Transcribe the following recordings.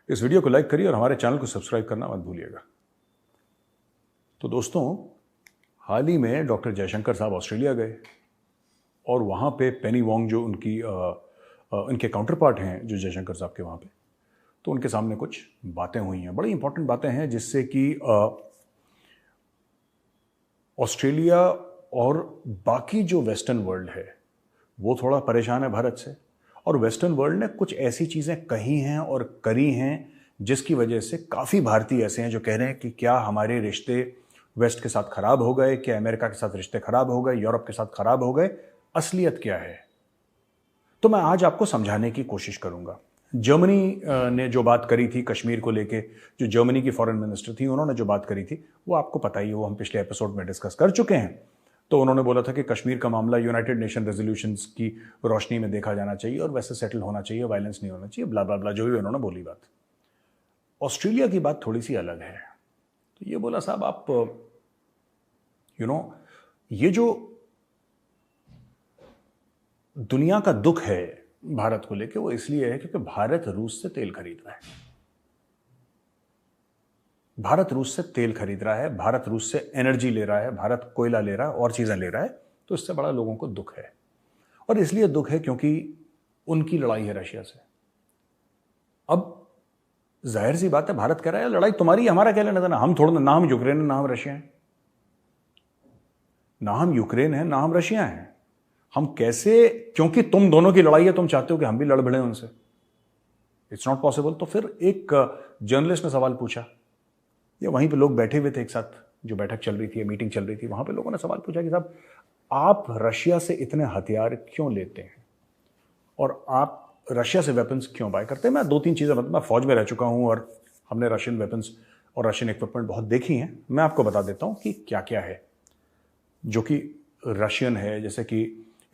इस वीडियो को लाइक करिए और हमारे चैनल को सब्सक्राइब करना मत भूलिएगा। तो दोस्तों, हाल ही में डॉक्टर जयशंकर साहब ऑस्ट्रेलिया गए और वहाँ पे पेनी वोंग जो उनके काउंटर पार्ट हैं जो जयशंकर साहब के वहाँ पे, तो उनके सामने कुछ बातें हुई हैं, बड़ी इंपॉर्टेंट बातें हैं, जिससे कि ऑस्ट्रेलिया और बाकी जो वेस्टर्न वर्ल्ड है वो थोड़ा परेशान है भारत से, और वेस्टर्न वर्ल्ड ने कुछ ऐसी चीज़ें कही हैं और करी हैं जिसकी वजह से काफ़ी भारतीय ऐसे हैं जो कह रहे हैं कि क्या हमारे रिश्ते वेस्ट के साथ खराब हो गए, क्या अमेरिका के साथ रिश्ते खराब हो गए, यूरोप के साथ खराब हो गए, असलियत क्या है। तो मैं आज आपको समझाने की कोशिश करूंगा। जर्मनी ने जो बात करी थी कश्मीर को लेके, जो जर्मनी की फॉरेन मिनिस्टर थी, उन्होंने जो बात करी थी वो आपको पता ही है, वो हम पिछले एपिसोड में डिस्कस कर चुके हैं। तो उन्होंने बोला था कि कश्मीर का मामला यूनाइटेड नेशन रेजोल्यूशंस की रोशनी में देखा जाना चाहिए और वैसे सेटल होना चाहिए, वायलेंस नहीं होना चाहिए, ब्ला ब्ला ब्ला, जो भी उन्होंने बोली बात। ऑस्ट्रेलिया की बात थोड़ी सी अलग है। तो ये बोला, साहब आप ये जो दुनिया का दुख है भारत को लेके, वो इसलिए है क्योंकि भारत रूस से तेल खरीद रहा है। भारत रूस से तेल खरीद रहा है, भारत रूस से एनर्जी ले रहा है, भारत कोयला ले रहा है और चीजें ले रहा है। तो इससे बड़ा लोगों को दुख है, और इसलिए दुख है क्योंकि उनकी लड़ाई है रशिया से। अब जाहिर सी बात है, भारत कह रहा है लड़ाई तुम्हारी, हमारा क्या लेना देना, हम थोड़ा ना हम यूक्रेन है ना हम रशिया है, ना हम यूक्रेन है ना हम रशिया है। हम कैसे, क्योंकि तुम दोनों की लड़ाई है, तुम चाहते हो कि हम भी लड़ भिड़े उनसे, इट्स नॉट पॉसिबल। तो फिर एक जर्नलिस्ट ने सवाल पूछा, या वहीं पे लोग बैठे हुए थे एक साथ, जो बैठक चल रही थी, मीटिंग चल रही थी, वहां पे लोगों ने सवाल पूछा कि साहब आप रशिया से इतने हथियार क्यों लेते हैं और आप रशिया से वेपन्स क्यों बाय करते हैं। मैं दो तीन चीजें मैं फौज में रह चुका हूं और हमने रशियन वेपन्स और रशियन इक्विपमेंट बहुत देखी हैं। मैं आपको बता देता हूं कि क्या क्या है जो कि रशियन है। जैसे कि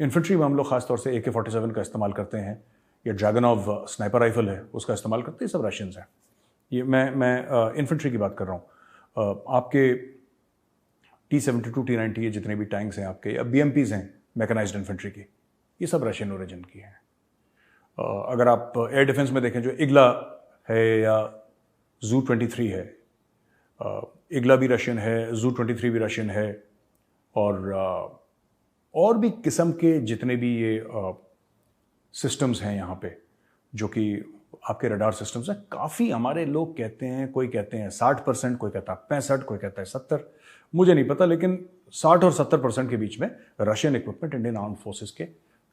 इन्फेंट्री में हम लोग खासतौर से AK-47 का इस्तेमाल करते हैं, या ड्रैगनोव स्नाइपर राइफल है उसका इस्तेमाल करते हैं, सब रशियंस हैं। ये मैं इन्फेंट्री की बात कर रहा हूँ। आपके T-72 T-90 ये जितने भी टैंक्स हैं आपके, या BMPs हैं मैकेनाइज्ड इन्फेंट्री की, ये सब रशियन ओरिजिन की हैं। अगर आप एयर डिफेंस में देखें, जो इग्ला है या Zu-23 है, इग्ला भी रशियन है, Zu-23 भी रशियन है, और भी किस्म के जितने भी ये सिस्टम्स हैं यहाँ पे, जो कि आपके रडार सिस्टम्स हैं, काफ़ी हमारे लोग कहते हैं, कोई कहते हैं 60%, कोई कहता है 65%, कोई कहता है 70%, मुझे नहीं पता, लेकिन 60 और 70% के बीच में Russian equipment Indian armed forces के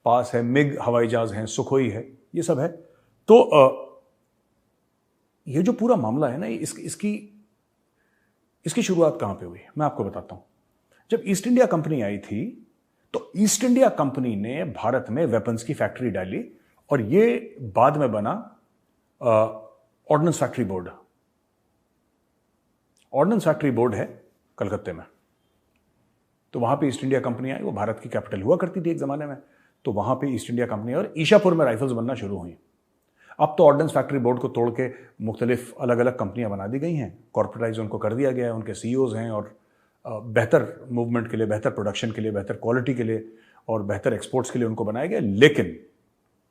पास है। मिग हवाई जहाज हैं, सुखोई है, ये सब है। तो ये जो पूरा मामला है ना, इसकी शुरुआत कहाँ पे हुई, मैं आपको बताता हूँ। जब ईस्ट इंडिया कंपनी आई थी, तो ईस्ट इंडिया कंपनी ने भारत में वेपन्स की फैक्ट्री डाली, और ये बाद में बना ordnance factory board. Ordnance factory board है कलकत्ते में। तो वहां पे ईस्ट इंडिया कंपनी आई, वो भारत की कैपिटल हुआ करती थी एक जमाने में। तो वहां पे ईस्ट इंडिया कंपनी और ईशापुर में राइफल्स बनना शुरू हुई। अब तो ऑर्डिनेंस फैक्ट्री बोर्ड को तोड़ के मुख्तलिफ अलग अलग कंपनियां बना दी गई हैं, कॉर्पोरेटाइज उनको कर दिया गया है, उनके CEOs हैं, और बेहतर मूवमेंट के लिए, बेहतर प्रोडक्शन के लिए, बेहतर क्वालिटी के लिए और बेहतर एक्सपोर्ट्स के लिए उनको बनाया गया। लेकिन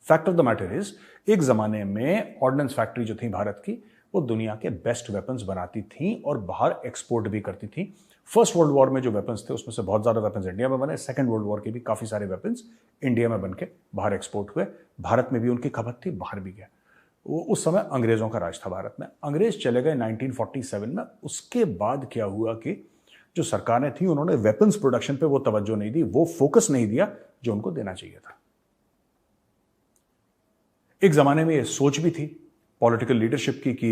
fact of the matter is, एक जमाने में ऑर्डिनेंस फैक्ट्री जो थी भारत की, वो दुनिया के बेस्ट वेपन्स बनाती थी और बाहर एक्सपोर्ट भी करती थी। फर्स्ट वर्ल्ड वॉर में जो वेपन्स थे उसमें से बहुत ज्यादा वेपन्स इंडिया में बने। सेकंड वर्ल्ड वॉर के भी काफी सारे वेपन्स इंडिया में बनके बाहर एक्सपोर्ट हुए। भारत में भी उनकी खपत थी, बाहर भी गया। वो उस समय अंग्रेजों का राज था भारत में। अंग्रेज चले गए 1947 में। उसके बाद क्या हुआ कि जो सरकारें थी, उन्होंने वेपन्स प्रोडक्शन पे वो तवज्जो नहीं दी, वो फोकस नहीं दिया जो उनको देना चाहिए था। एक जमाने में ये सोच भी थी पॉलिटिकल लीडरशिप की कि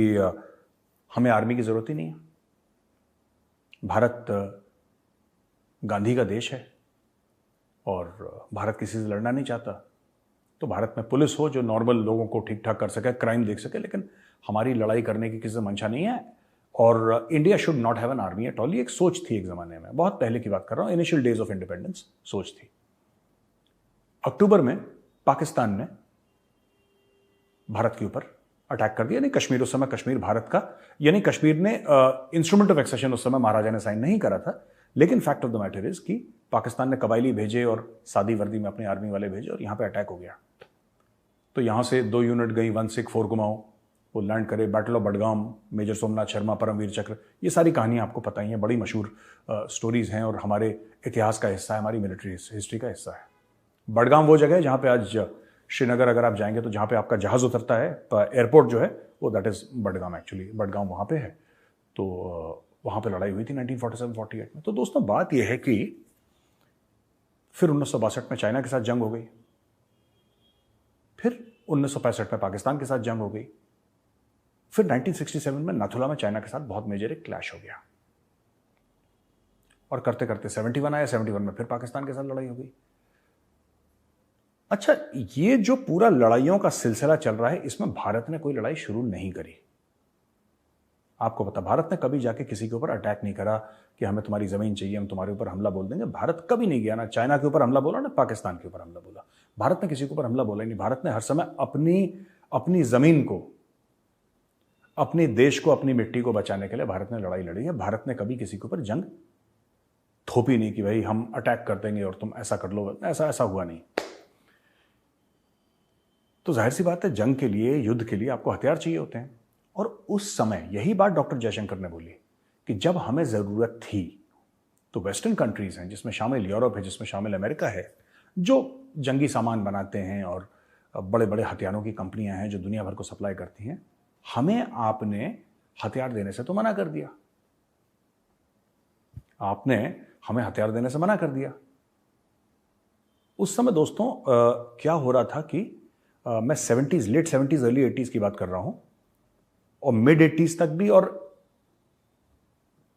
हमें आर्मी की जरूरत ही नहीं है, भारत गांधी का देश है और भारत किसी से लड़ना नहीं चाहता। तो भारत में पुलिस हो जो नॉर्मल लोगों को ठीक ठाक कर सके, क्राइम देख सके, लेकिन हमारी लड़ाई करने की किसी से मंशा नहीं है, और India should not have an army at all. ये एक सोच थी एक जमाने में, बहुत पहले की बात कर रहा हूं, इनिशियल डेज ऑफ इंडिपेंडेंस सोच थी। अक्टूबर में पाकिस्तान ने भारत के ऊपर अटैक कर दिया। नहीं, कश्मीर उस समय कश्मीर भारत का, यानी कश्मीर ने इंस्ट्रूमेंट ऑफ एक्सेशन उस समय महाराजा ने साइन नहीं करा था, लेकिन fact of the matter is कि पाकिस्तान ने कबायली भेजे और सादी वर्दी में अपनी आर्मी वाले भेजे और यहां पे अटैक हो गया। तो यहां से 2 यूनिट गई 164 कुमाऊं, वो लैंड करे, battle of Budgam, major Somnath Sharma Paramvir Chakra, ये सारी कहानियां आपको पता ही हैं, बड़ी मशहूर स्टोरीज हैं और हमारे इतिहास का हिस्सा है, हमारी मिलिट्री हिस्ट्री का हिस्सा है। बडगाम वो जगह है जहां पे आज श्रीनगर अगर आप जाएंगे तो जहां पे आपका जहाज उतरता है, एयरपोर्ट जो है वो that is Budgam, actually Budgam वहां पे है। तो वहां पे लड़ाई हुई थी 1947-48 में। तो दोस्तों बात यह है कि फिर 1962 में चाइना के साथ जंग हो गई, फिर 1965 में पाकिस्तान के साथ जंग हो गई, फिर 1967 में नाथुला में चाइना के साथ बहुत मेजर एक क्लैश हो गया, और करते करते 71 आया, 71 में फिर पाकिस्तान के साथ लड़ाई हो गई। अच्छा, ये जो पूरा लड़ाइयों का सिलसिला चल रहा है, इसमें भारत ने कोई लड़ाई शुरू नहीं करी। आपको पता, भारत ने कभी जाके किसी के ऊपर अटैक नहीं करा कि हमें तुम्हारी जमीन चाहिए, हम तुम्हारे ऊपर हमला बोल देंगे। भारत कभी नहीं गया, ना चाइना के ऊपर हमला बोला, ना पाकिस्तान के ऊपर हमला बोला। भारत ने किसी के ऊपर हमला बोला ही नहीं। भारत ने हर समय अपनी जमीन को, अपने देश को, अपनी मिट्टी को बचाने के लिए भारत ने लड़ाई लड़ी है। भारत ने कभी किसी के ऊपर जंग थोपी नहीं कि भाई हम अटैक कर देंगे और तुम ऐसा कर लो, ऐसा हुआ नहीं। तो जाहिर सी बात है, जंग के लिए, युद्ध के लिए आपको हथियार चाहिए होते हैं। और उस समय यही बात डॉक्टर जयशंकर ने बोली कि जब हमें जरूरत थी तो वेस्टर्न कंट्रीज हैं, जिसमें शामिल यूरोप है, जिसमें शामिल अमेरिका है, जो जंगी सामान बनाते हैं और बड़े बड़े हथियारों की कंपनियां हैं जो दुनिया भर को सप्लाई करती हैं, हमें आपने हथियार देने से तो मना कर दिया। आपने हमें हथियार देने से मना कर दिया। उस समय दोस्तों क्या हो रहा था कि मैं 70s, late 70s, early 80s की बात कर रहा हूं, और मिड 80s तक भी, और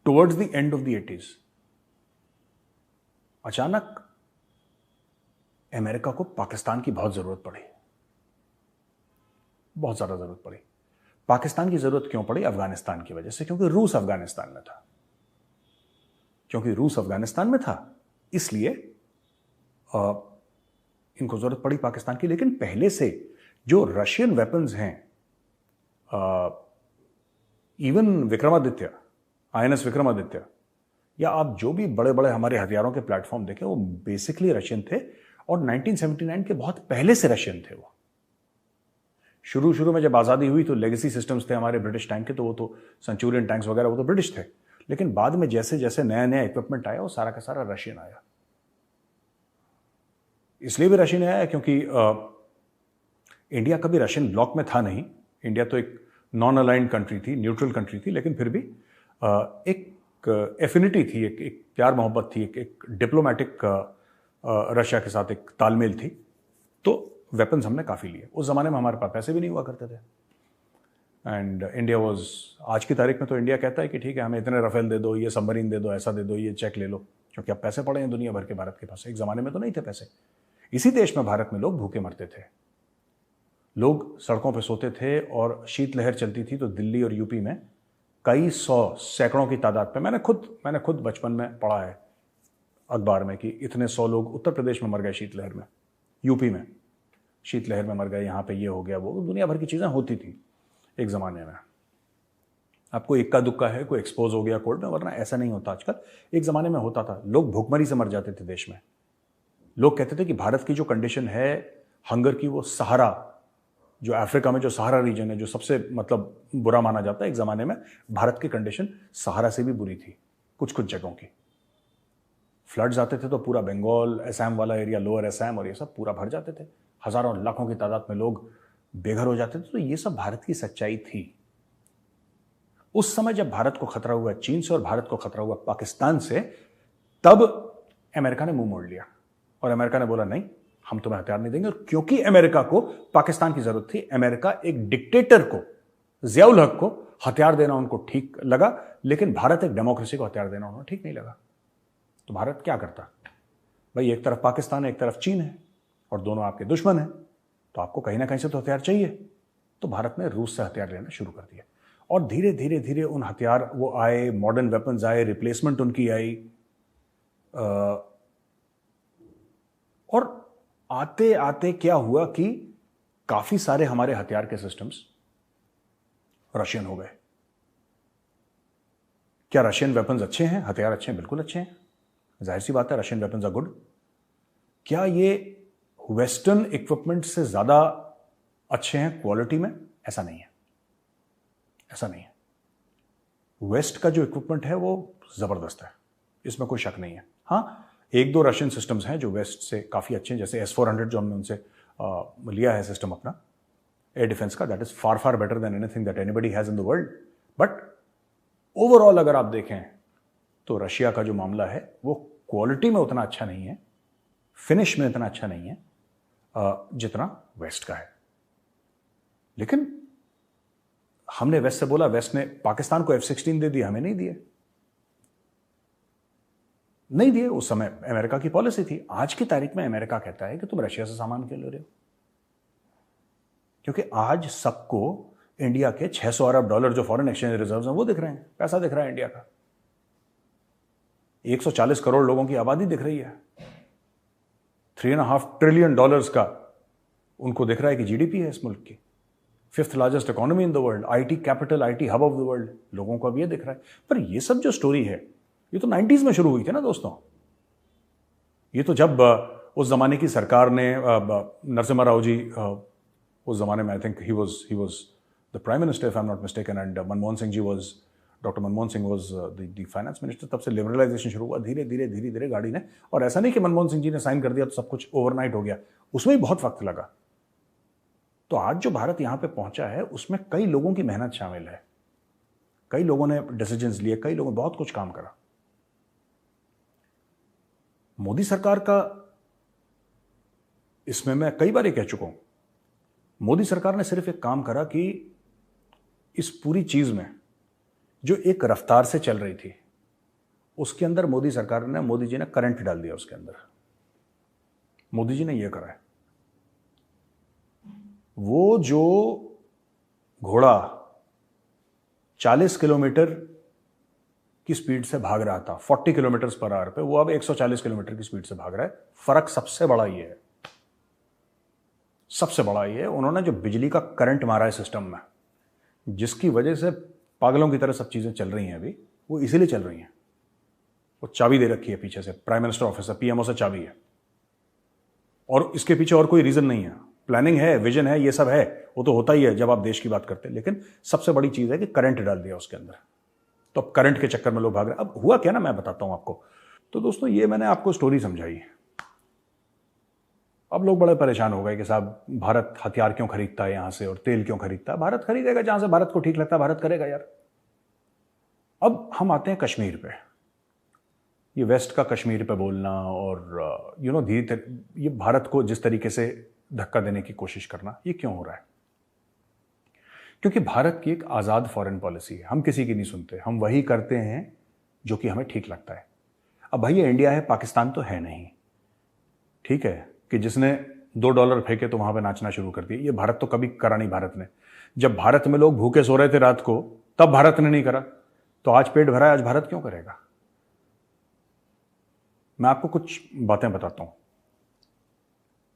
towards the end of the 80s अचानक अमेरिका को पाकिस्तान की बहुत जरूरत पड़ी, बहुत ज्यादा जरूरत पड़ी। पाकिस्तान की जरूरत क्यों पड़ी? अफगानिस्तान की वजह से, क्योंकि रूस अफगानिस्तान में था। क्योंकि रूस अफगानिस्तान में था, इसलिए इनको जरूरत पड़ी पाकिस्तान की। लेकिन पहले से जो रशियन वेपन्स हैं, इवन विक्रमादित्य, INS विक्रमादित्य, या आप जो भी बड़े बड़े हमारे हथियारों के प्लेटफॉर्म देखें, वो बेसिकली रशियन थे, और 1979 के बहुत पहले से रशियन थे। वो शुरू में जब आज़ादी हुई तो लेगेसी सिस्टम्स थे हमारे ब्रिटिश टैंक के, तो वो तो सेंचुरियन टैंक्स वगैरह वो तो ब्रिटिश थे। लेकिन बाद में जैसे जैसे नया नया इक्विपमेंट आया, वो सारा का सारा रशियन आया। इसलिए भी रशियन आया क्योंकि इंडिया कभी रशियन ब्लॉक में था नहीं। इंडिया तो एक नॉन अलाइंड कंट्री थी, न्यूट्रल कंट्री थी, लेकिन फिर भी एक एफिनिटी थी, एक प्यार मोहब्बत थी, एक डिप्लोमेटिक रशिया के साथ एक तालमेल थी। तो वेपन्स हमने काफ़ी लिए। उस ज़माने में हमारे पास पैसे भी नहीं हुआ करते थे, एंड इंडिया वॉज, आज की तारीख में तो इंडिया कहता है कि ठीक है, हमें इतने राफेल दे दो, ये सबमरीन दे दो, ऐसा दे दो, ये चेक ले लो, क्योंकि अब पैसे पड़े हैं दुनिया भर के भारत के पास। एक ज़माने में तो नहीं थे पैसे। इसी देश में, भारत में, लोग भूखे मरते थे, लोग सड़कों पर सोते थे, और शीतलहर चलती थी तो दिल्ली और यूपी में कई सौ, सैकड़ों की तादाद पे, मैंने खुद बचपन में पढ़ा है अखबार में कि इतने 100 लोग उत्तर प्रदेश में मर गए शीतलहर में, यूपी में शीतलहर में मर गए, यहाँ पे ये हो गया, वो दुनिया भर की चीज़ें होती थी एक ज़माने में। आपको इक्का दुक्का है, कोई एक्सपोज हो गया कोर्ट में, वरना ऐसा नहीं होता आजकल। एक ज़माने में होता था, लोग भूखमरी से मर जाते थे देश में। लोग कहते थे कि भारत की जो कंडीशन है हंगर की, वो सहारा, जो अफ्रीका में जो सहारा रीजन है, जो सबसे मतलब बुरा माना जाता है, एक ज़माने में भारत की कंडीशन सहारा से भी बुरी थी कुछ कुछ जगहों की। फ्लड्स आते थे तो पूरा बंगाल, असम वाला एरिया, लोअर असम और ये सब पूरा भर जाते थे, हजारों लाखों की तादाद में लोग बेघर हो जाते थे। तो ये सब भारत की सच्चाई थी। उस समय जब भारत को खतरा हुआ चीन से और भारत को खतरा हुआ पाकिस्तान से, तब अमेरिका ने मुंह मोड़ लिया, और अमेरिका ने बोला नहीं, हम तुम्हें हथियार नहीं देंगे। और क्योंकि अमेरिका को पाकिस्तान की जरूरत थी, अमेरिका एक डिक्टेटर को, जियाउल हक को हथियार देना उनको ठीक लगा, लेकिन भारत एक डेमोक्रेसी को हथियार देना उन्हें ठीक नहीं लगा। तो भारत क्या करता? भाई, एक तरफ पाकिस्तान है, एक तरफ चीन है, और दोनों आपके दुश्मन हैं, तो आपको कहीं ना कहीं से तो हथियार चाहिए। तो भारत ने रूस से हथियार लेना शुरू कर दिया, और धीरे धीरे धीरे उन हथियार वो आए, मॉडर्न वेपन्स आए, रिप्लेसमेंट उनकी आई, और आते आते क्या हुआ कि काफी सारे हमारे हथियार के सिस्टम्स रशियन हो गए। क्या रशियन वेपन्स अच्छे हैं, हथियार अच्छे हैं? बिल्कुल अच्छे हैं, जाहिर सी बात है, रशियन वेपन्स आर गुड। क्या ये वेस्टर्न इक्विपमेंट से ज्यादा अच्छे हैं क्वालिटी में, ऐसा नहीं है, ऐसा नहीं है। वेस्ट का जो इक्विपमेंट है वो जबरदस्त है, इसमें कोई शक नहीं है। हाँ, एक दो रशियन सिस्टम्स हैं जो वेस्ट से काफ़ी अच्छे हैं, जैसे S-400 जो हमने उनसे लिया है सिस्टम अपना एयर डिफेंस का, that is far far better than anything that anybody has in the world. But overall अगर आप देखें तो रशिया का जो मामला है वो क्वालिटी में उतना अच्छा नहीं है, फिनिश में इतना अच्छा नहीं है जितना वेस्ट का है। लेकिन हमने वेस्ट से बोला, वेस्ट ने पाकिस्तान को F-16 दे दिया, हमें नहीं दिए, नहीं दिए। उस समय अमेरिका की पॉलिसी थी। आज की तारीख में अमेरिका कहता है कि तुम रशिया से सामान क्यों ले रहे हो, क्योंकि आज सबको इंडिया के $600 अरब जो फॉरेन एक्सचेंज रिजर्व्स हैं वो दिख रहे हैं, पैसा दिख रहा है इंडिया का। 140 करोड़ लोगों की आबादी दिख रही है, $3.5 ट्रिलियन का उनको दिख रहा है कि जीडीपी है इस मुल्क की, 5th largest economy in the world, IT capital, IT hub of the world, लोगों को अब ये दिख रहा है। पर ये सब जो स्टोरी है ये तो 90s में शुरू हुई थी ना दोस्तों। ये तो जब उस जमाने की सरकार ने नरसिम्हा राव जी, उस जमाने में I think he was the prime minister if I am not mistaken, and Manmohan Singh ji was, doctor Manmohan Singh was the finance minister. तब से लिबरलाइजेशन शुरू हुआ धीरे धीरे गाड़ी ने। और ऐसा नहीं कि मनमोहन सिंह जी ने साइन कर दिया तो सब कुछ ओवरनाइट हो गया, उसमें भी बहुत वक्त लगा। तो आज जो भारत यहां पे पहुंचा है उसमें कई लोगों की मेहनत शामिल है, कई लोगों ने डिसीजंस लिए, कई लोगों ने बहुत कुछ काम करा। मोदी सरकार का, इसमें मैं कई बार ये कह चुका हूं, मोदी सरकार ने सिर्फ एक काम करा कि इस पूरी चीज में जो एक रफ्तार से चल रही थी उसके अंदर मोदी सरकार ने, मोदी जी ने करंट डाल दिया उसके अंदर। मोदी जी ने यह करा है, वो जो घोड़ा 40 किलोमीटर की स्पीड से भाग रहा था 40 किलोमीटर पर आवर पे, वो अब 140 किलोमीटर की स्पीड से भाग रहा है। फर्क सबसे बड़ा ये है, सबसे बड़ा ये है, उन्होंने जो बिजली का करंट मारा है सिस्टम में, जिसकी वजह से पागलों की तरह सब चीजें चल रही हैं अभी, वो इसीलिए चल रही हैं। वो चाबी दे रखी है पीछे से, प्राइम मिनिस्टर ऑफिस से, पीएमओ से चाबी है, और इसके पीछे और कोई रीजन नहीं है। प्लानिंग है, विजन है, ये सब है, वो तो होता ही है जब आप देश की बात करते हैं। लेकिन सबसे बड़ी चीज है कि करंट डाल दिया उसके अंदर, तो अब करंट के चक्कर में लोग भाग रहे हैं। अब हुआ क्या ना, मैं बताता हूं आपको। तो दोस्तों ये मैंने आपको स्टोरी समझाई। अब लोग बड़े परेशान हो गए कि साहब भारत हथियार क्यों खरीदता है यहां से और तेल क्यों खरीदता है। भारत खरीदेगा जहां से भारत को ठीक लगता है, भारत करेगा यार। अब हम आते हैं कश्मीर पे। ये वेस्ट का कश्मीर पे बोलना और धीरे ये भारत को जिस तरीके से धक्का देने की कोशिश करना, ये क्यों हो रहा है? क्योंकि भारत की एक आजाद फॉरेन पॉलिसी है, हम किसी की नहीं सुनते, हम वही करते हैं जो कि हमें ठीक लगता है। अब भाई ये इंडिया है, पाकिस्तान तो है नहीं, ठीक है, कि जिसने $2 फेंके तो वहां पे नाचना शुरू कर दिया। ये भारत तो कभी करा नहीं। भारत ने, जब भारत में लोग भूखे सो रहे थे रात को, तब भारत ने नहीं करा। तो आज पेट भरा है, आज भारत क्यों करेगा? मैं आपको कुछ बातें बताता हूं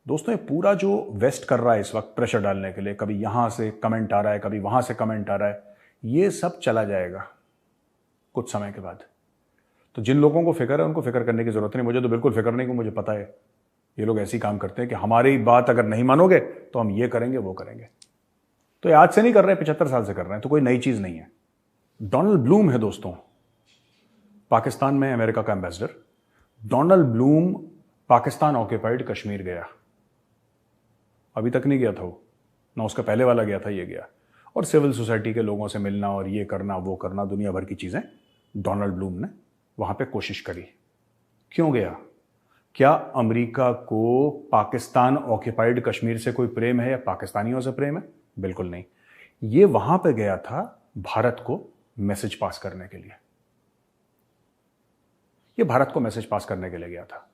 दोस्तों। ये पूरा जो वेस्ट कर रहा है इस वक्त प्रेशर डालने के लिए, कभी यहां से कमेंट आ रहा है, कभी वहां से कमेंट आ रहा है, ये सब चला जाएगा कुछ समय के बाद। तो जिन लोगों को फिक्र है उनको फिक्र करने की जरूरत नहीं। मुझे तो बिल्कुल फिक्र नहीं, कि मुझे पता है ये लोग ऐसी काम करते हैं कि हमारी बात अगर नहीं मानोगे तो हम ये करेंगे वो करेंगे। तो ये आज से नहीं कर रहे हैं, 75 साल से कर रहे हैं, तो कोई नई चीज नहीं है। डोनाल्ड ब्लूम है दोस्तों पाकिस्तान में अमेरिका का ambassador. Donald Bloom Pakistan occupied Kashmir गया, अभी तक नहीं गया था वो, ना उसका पहले वाला गया था, ये गया। और सिविल सोसाइटी के लोगों से मिलना और ये करना वो करना, दुनिया भर की चीजें डोनाल्ड ब्लूम ने वहां पे कोशिश करी। क्यों गया? क्या अमेरिका को पाकिस्तान ऑक्यूपाइड कश्मीर से कोई प्रेम है या पाकिस्तानियों से प्रेम है? बिल्कुल नहीं। ये वहां पे गया था भारत को मैसेज पास करने के लिए। ये भारत को मैसेज पास करने के लिए गया था,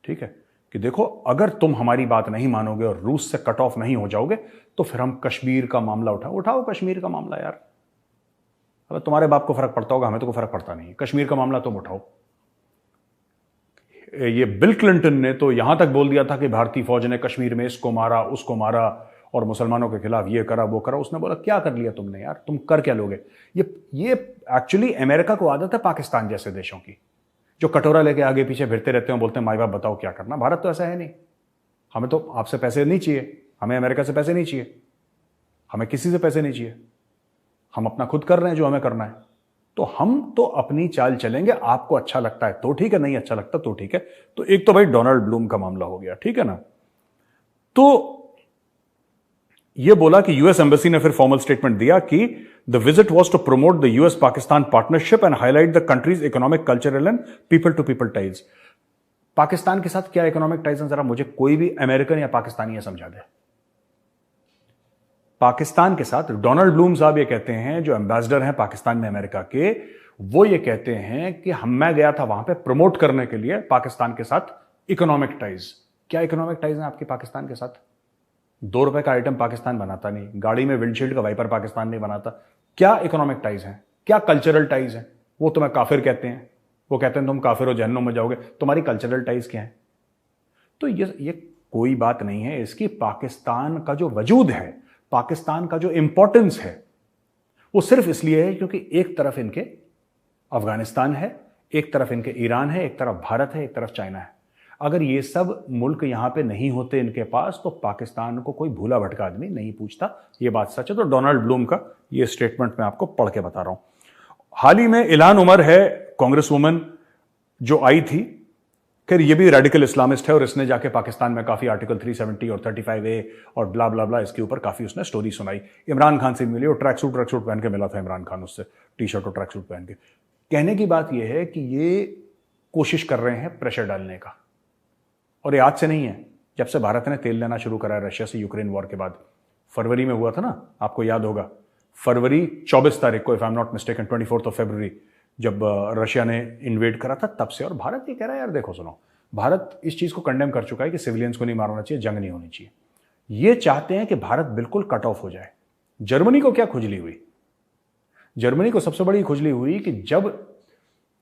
ठीक है, कि देखो अगर तुम हमारी बात नहीं मानोगे और रूस से कट ऑफ नहीं हो जाओगे तो फिर हम कश्मीर का मामला उठाओ कश्मीर का मामला यार। अब तुम्हारे बाप को फर्क पड़ता होगा, हमें तो कोई फर्क पड़ता नहीं। कश्मीर का मामला तुम उठाओ। ये बिल क्लिंटन ने तो यहां तक बोल दिया था कि भारतीय फौज ने कश्मीर में इसको मारा उसको मारा और मुसलमानों के खिलाफ ये करा वो करा। उसने बोला क्या कर लिया तुमने यार, तुम कर क्या लोगे? ये एक्चुअली अमेरिका को आदत है पाकिस्तान जैसे देशों की, जो कटोरा लेके आगे पीछे फिरते रहते हैं, बोलते हैं माई बाप बताओ क्या करना। भारत तो ऐसा है नहीं, हमें तो आपसे पैसे नहीं चाहिए, हमें अमेरिका से पैसे नहीं चाहिए, हमें किसी से पैसे नहीं चाहिए, हम अपना खुद कर रहे हैं जो हमें करना है। तो हम तो अपनी चाल चलेंगे, आपको अच्छा लगता है तो ठीक है, नहीं अच्छा लगता तो ठीक है। तो एक तो भाई डोनाल्ड ब्लूम का मामला हो गया, ठीक है ना। तो यह बोला कि यूएस एम्बेसी ने फिर फॉर्मल स्टेटमेंट दिया कि the visit was to promote the US Pakistan partnership and highlight the countries economic, cultural and people to people ties. Pakistan के साथ क्या इकोनॉमिक टाइज हैं, जरा मुझे कोई भी अमेरिकन या पाकिस्तानी समझा दे। पाकिस्तान के साथ डोनाल्ड ब्लूम साहब ये कहते हैं, जो एम्बेसडर हैं पाकिस्तान में अमेरिका के, वो ये कहते हैं कि मैं गया था वहां पे प्रमोट करने के लिए पाकिस्तान के साथ इकोनॉमिक टाइज। क्या इकोनॉमिक टाइज हैं आपके पाकिस्तान के साथ? ₹2 का आइटम पाकिस्तान बनाता नहीं, गाड़ी में विंडशील्ड का वाइपर पाकिस्तान नहीं बनाता। क्या इकोनॉमिक टाइज हैं? क्या कल्चरल टाइज हैं? वो तुम्हें काफिर कहते हैं, वो कहते हैं तुम काफिर हो, जहन्नुम में जाओगे। तुम्हारी कल्चरल टाइज क्या है? तो ये कोई बात नहीं है इसकी। पाकिस्तान का जो वजूद है, पाकिस्तान का जो इंपॉर्टेंस है, वो सिर्फ इसलिए है क्योंकि एक तरफ इनके अफगानिस्तान है, एक तरफ इनके ईरान है, एक तरफ भारत है, एक तरफ चाइना है। अगर ये सब मुल्क यहां पे नहीं होते इनके पास, तो पाकिस्तान को कोई भूला भटका आदमी नहीं पूछता। ये बात सच है। तो डोनाल्ड ब्लूम का ये स्टेटमेंट मैं आपको पढ़ के बता रहा हूं। हाल ही में इल्हान उमर है, कांग्रेस वुमन जो आई थी, खैर ये भी रेडिकल इस्लामिस्ट है और इसने जाके पाकिस्तान में काफी आर्टिकल 370 और 35A और ब्ला ब्ला ब्ला इसके ऊपर काफी उसने स्टोरी सुनाई। इमरान खान से मिली और ट्रैक सूट पहन के मिला था इमरान खान उससे, टी शर्ट और ट्रैक सूट पहन के। कहने की बात यह है कि ये कोशिश कर रहे हैं प्रेशर डालने का, और ये आज से नहीं है। जब से भारत ने तेल लेना शुरू करा है रशिया से यूक्रेन वॉर के बाद, फरवरी में हुआ था ना, आपको याद होगा, फरवरी 24 तारीख को, if I am not mistaken, 24 फरवरी, जब रशिया ने इन्वेड करा था, तब से। और भारत ये कह रहा है, यार देखो सुनो, भारत इस चीज को कंडेम कर चुका है कि सिविलियंस को नहीं मारना चाहिए, जंग नहीं होनी चाहिए। ये चाहते हैं कि भारत बिल्कुल कट ऑफ हो जाए। जर्मनी को क्या खुजली हुई? जर्मनी को सबसे बड़ी खुजली हुई कि जब,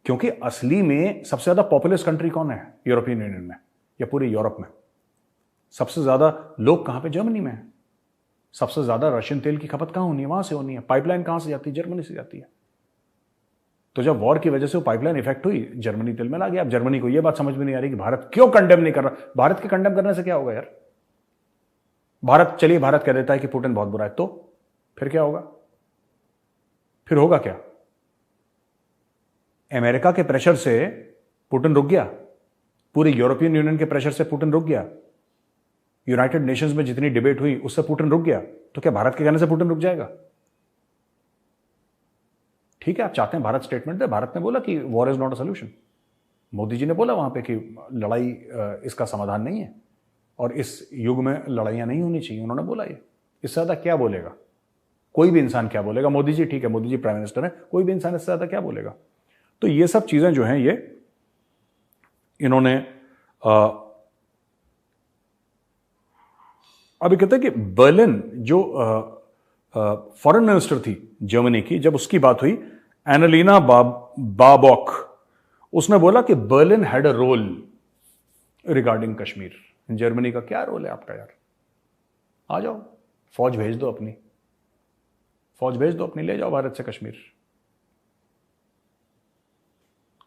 क्योंकि असली में सबसे ज्यादा पॉपुलस कंट्री कौन है यूरोपियन यूनियन में या पूरे यूरोप में? सबसे ज्यादा लोग कहां पे? जर्मनी में है। सबसे ज्यादा रशियन तेल की खपत कहां होनी है? वहां से होनी है। पाइपलाइन कहां से जाती है? जर्मनी से जाती है। तो जब वॉर की वजह से वो पाइपलाइन इफेक्ट हुई, जर्मनी तेल में ला गया। अब जर्मनी को यह बात समझ में नहीं आ रही कि भारत क्यों कंडेम नहीं कर रहा। भारत के कंडेम करने से क्या होगा यार? भारत, चलिए भारत कह देता है कि पुतिन बहुत बुरा है, तो फिर क्या होगा? फिर होगा क्या? अमेरिका के प्रेशर से पुतिन रुक गया, पूरे यूरोपियन यूनियन के प्रेशर से पुतिन रुक गया, यूनाइटेड नेशंस में जितनी डिबेट हुई उससे पुतिन रुक गया, तो क्या भारत के कहने से पुतिन रुक जाएगा? ठीक है, आप चाहते हैं भारत स्टेटमेंट दे। भारत ने बोला कि war is not a solution. Modi ji ने बोला वहां पे कि लड़ाई इसका समाधान नहीं है और इस युग में लड़ाइयां नहीं होनी चाहिए। उन्होंने बोला ये। इससे ज्यादा क्या बोलेगा? कोई भी इंसान क्या बोलेगा? मोदी जी ठीक है, मोदी जी प्राइम मिनिस्टर है, कोई भी इंसान इससे ज्यादा क्या बोलेगा? तो ये सब चीजें जो हैं, ये इन्होंने अभी कहते हैं कि बर्लिन जो फॉरेन मिनिस्टर थी जर्मनी की, जब उसकी बात हुई, एनालिना बाबॉक, उसने बोला कि Berlin had a role regarding Kashmir. Germany का क्या रोल है आपका यार? आ जाओ, फौज भेज दो अपनी, फौज भेज दो अपनी, ले जाओ भारत से कश्मीर।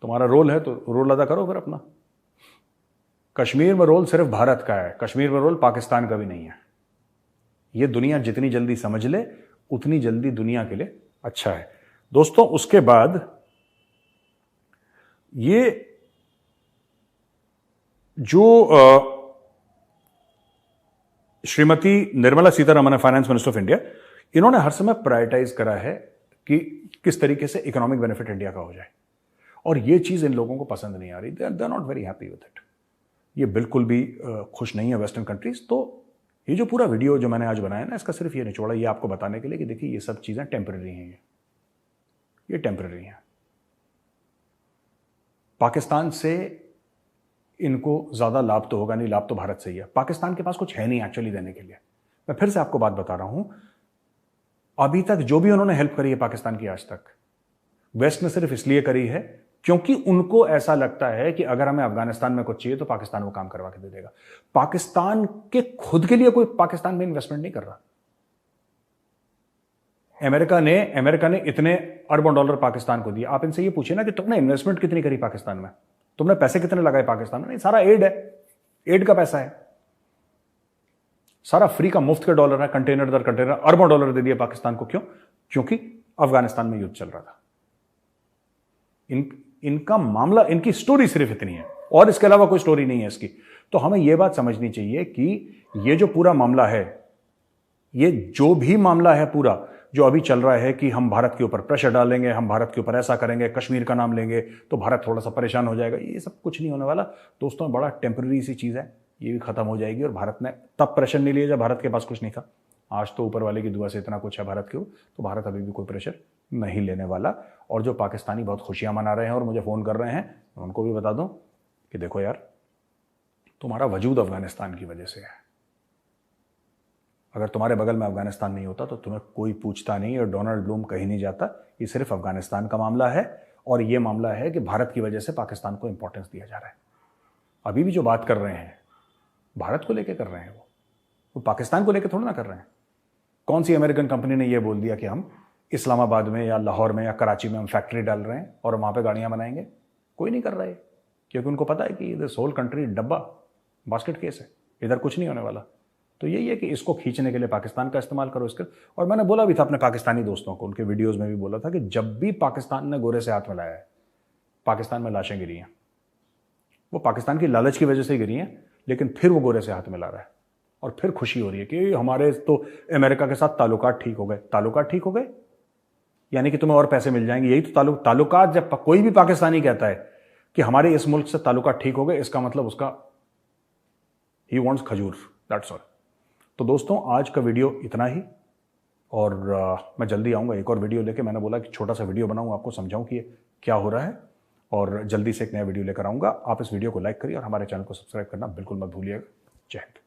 तुम्हारा रोल है तो रोल अदा करो फिर अपना। कश्मीर में रोल सिर्फ भारत का है, कश्मीर में रोल पाकिस्तान का भी नहीं है। यह दुनिया जितनी जल्दी समझ ले, उतनी जल्दी दुनिया के लिए अच्छा है। दोस्तों, उसके बाद ये जो Shrimati Nirmala Sitharaman, finance minister of India, इन्होंने हर समय प्रायोरिटाइज करा है कि किस तरीके से इकोनॉमिक बेनिफिट इंडिया का हो जाए, और ये चीज इन लोगों को पसंद नहीं आ रही। They are not very happy with it. ये बिल्कुल भी खुश नहीं है वेस्टर्न कंट्रीज। तो ये जो पूरा वीडियो जो मैंने आज बनाया ना, इसका सिर्फ ये निचोड़ा, ये आपको बताने के लिए कि देखिए ये सब चीजें टेम्पररी हैं, ये टेम्पररी हैं। पाकिस्तान से इनको ज्यादा लाभ तो होगा नहीं, लाभ तो भारत से ही है। पाकिस्तान के पास कुछ है नहीं एक्चुअली देने के लिए। मैं फिर से आपको बात बता रहा हूं, अभी तक जो भी उन्होंने हेल्प करी है पाकिस्तान की, आज तक वेस्ट ने सिर्फ इसलिए करी है क्योंकि उनको ऐसा लगता है कि अगर हमें अफगानिस्तान में कुछ चाहिए तो पाकिस्तान वो काम करवा के दे देगा। पाकिस्तान के खुद के लिए कोई पाकिस्तान में इन्वेस्टमेंट नहीं कर रहा। अमेरिका ने इतने अरबों डॉलर पाकिस्तान को दिए। आप इनसे ये पूछिए ना कि तुमने इन्वेस्टमेंट कितनी करी पाकिस्तान में, तुमने पैसे कितने लगाए पाकिस्तान में? नहीं, सारा एड है, एड का पैसा है। सारा फ्री का मुफ्त के डॉलर है, कंटेनर दर कंटेनर अरबों डॉलर दे दिया पाकिस्तान को। क्यों? क्योंकि अफगानिस्तान में युद्ध चल रहा था। इनका मामला, इनकी स्टोरी सिर्फ इतनी है और इसके अलावा कोई स्टोरी नहीं है इसकी। तो हमें यह बात समझनी चाहिए कि यह जो पूरा मामला है, ये जो भी मामला है पूरा जो अभी चल रहा है कि हम भारत के ऊपर प्रेशर डालेंगे, हम भारत के ऊपर ऐसा करेंगे, कश्मीर का नाम लेंगे तो भारत थोड़ा सा परेशान हो जाएगा, ये सब कुछ नहीं होने वाला दोस्तों। बड़ा टेम्पररी सी चीज़ है, ये भी खत्म हो जाएगी। और भारत ने तब प्रेशर नहीं लिया जब भारत के पास कुछ नहीं था। आज तो ऊपर वाले की दुआ से इतना कुछ है भारत के ऊपर, तो भारत अभी भी कोई प्रेशर नहीं लेने वाला। और जो पाकिस्तानी बहुत खुशियां मना रहे हैं और मुझे फ़ोन कर रहे हैं, उनको भी बता दूं कि देखो यार, तुम्हारा वजूद अफगानिस्तान की वजह से है। अगर तुम्हारे बगल में अफगानिस्तान नहीं होता तो तुम्हें कोई पूछता नहीं और डोनाल्ड ब्लूम कहीं नहीं जाता। ये सिर्फ अफगानिस्तान का मामला है और ये मामला है कि भारत की वजह से पाकिस्तान को इंपॉर्टेंस दिया जा रहा है। अभी भी जो बात कर रहे हैं भारत को लेकर कर रहे हैं, वो पाकिस्तान को लेकर थोड़ा ना कर रहे हैं। कौन सी अमेरिकन कंपनी ने यह बोल दिया कि हम इस्लामाबाद में या लाहौर में या कराची में हम फैक्ट्री डाल रहे हैं और वहां पे गाड़ियां बनाएंगे? कोई नहीं कर रहा है, क्योंकि उनको पता है कि दिस होल कंट्री डब्बा बास्केट केस है, इधर कुछ नहीं होने वाला। तो यही है कि इसको खींचने के लिए पाकिस्तान का इस्तेमाल करो इसके। और मैंने बोला भी था अपने पाकिस्तानी दोस्तों को, उनके वीडियोस में भी बोला था कि जब भी पाकिस्तान ने गोरे से हाथ मिलाया है, पाकिस्तान में लाशें गिरी हैं। वो पाकिस्तान की लालच की वजह से गिरी हैं, लेकिन फिर वो गोरे से हाथ मिला रहा है और फिर खुशी हो रही है कि हमारे तो अमेरिका के साथ ताल्लुकात ठीक हो गए। ताल्लुकात ठीक हो गए यानी कि तुम्हें और पैसे मिल जाएंगे, यही तो ताल्लुकात। जब कोई भी पाकिस्तानी कहता है कि हमारे इस मुल्क से ताल्लुकात ठीक हो गए, इसका मतलब उसका ही वांट्स खजूर, दैट्स ऑल। तो दोस्तों आज का वीडियो इतना ही, और मैं जल्दी आऊँगा एक और वीडियो लेके। मैंने बोला कि छोटा सा वीडियो बनाऊँ, आपको समझाऊँ कि क्या हो रहा है, और जल्दी से एक नया वीडियो लेकर आऊँगा। आप इस वीडियो को लाइक करिए और हमारे चैनल को सब्सक्राइब करना बिल्कुल मत भूलिएगा। जय हिंद।